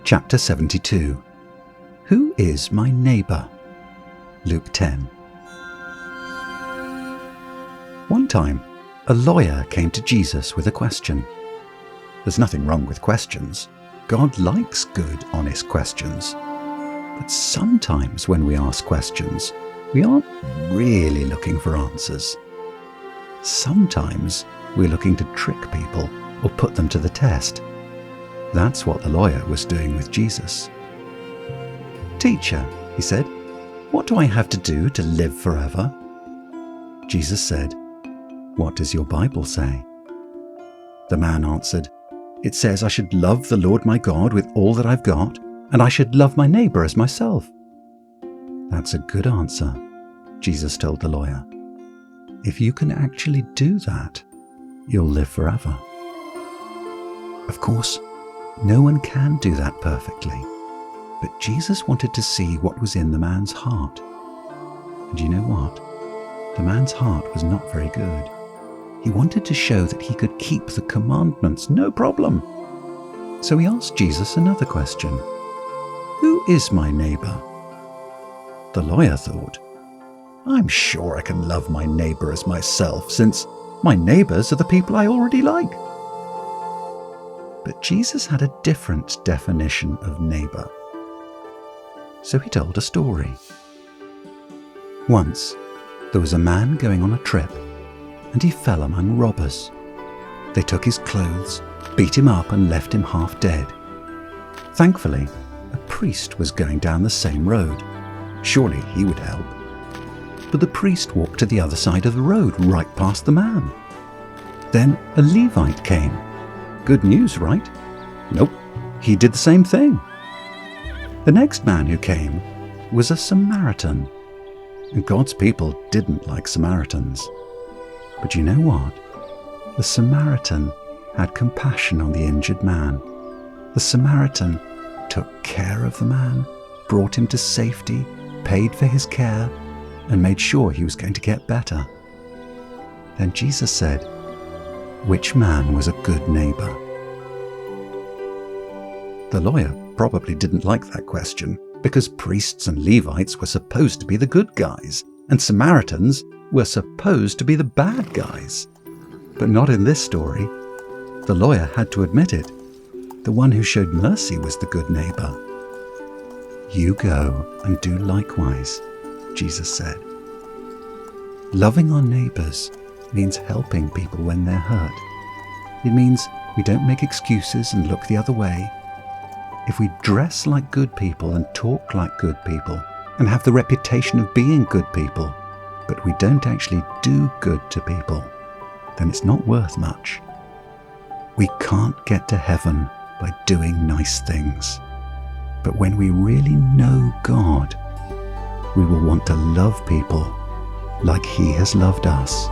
Chapter 72. Who is my neighbour? Luke 10. One time, a lawyer came to Jesus with a question. There's nothing wrong with questions. God likes good, honest questions. But sometimes when we ask questions, we aren't really looking for answers. Sometimes we're looking to trick people or put them to the test. That's what the lawyer was doing with Jesus. "Teacher," he said, "what do I have to do to live forever?" Jesus said, "What does your Bible say?" The man answered, "It says I should love the Lord my God with all that I've got, and I should love my neighbour as myself." "That's a good answer," Jesus told the lawyer. "If you can actually do that, you'll live forever." Of course, no one can do that perfectly, but Jesus wanted to see what was in the man's heart. And you know what? The man's heart was not very good. He wanted to show that he could keep the commandments, no problem. So he asked Jesus another question. "Who is my neighbour?" The lawyer thought, "I'm sure I can love my neighbour as myself, since my neighbours are the people I already like." But Jesus had a different definition of neighbour. So he told a story. Once, there was a man going on a trip, and he fell among robbers. They took his clothes, beat him up, and left him half dead. Thankfully, a priest was going down the same road. Surely he would help. But the priest walked to the other side of the road, right past the man. Then a Levite came. Good news, right? Nope, he did the same thing. The next man who came was a Samaritan. And God's people didn't like Samaritans. But you know what? The Samaritan had compassion on the injured man. The Samaritan took care of the man, brought him to safety, paid for his care, and made sure he was going to get better. Then Jesus said, "Which man was a good neighbour?" The lawyer probably didn't like that question, because priests and Levites were supposed to be the good guys, and Samaritans were supposed to be the bad guys. But not in this story. The lawyer had to admit it. The one who showed mercy was the good neighbour. "You go and do likewise," Jesus said. Loving our neighbours means helping people when they're hurt. It means we don't make excuses and look the other way. If we dress like good people and talk like good people and have the reputation of being good people, but we don't actually do good to people, then it's not worth much. We can't get to heaven by doing nice things. But when we really know God, we will want to love people like He has loved us.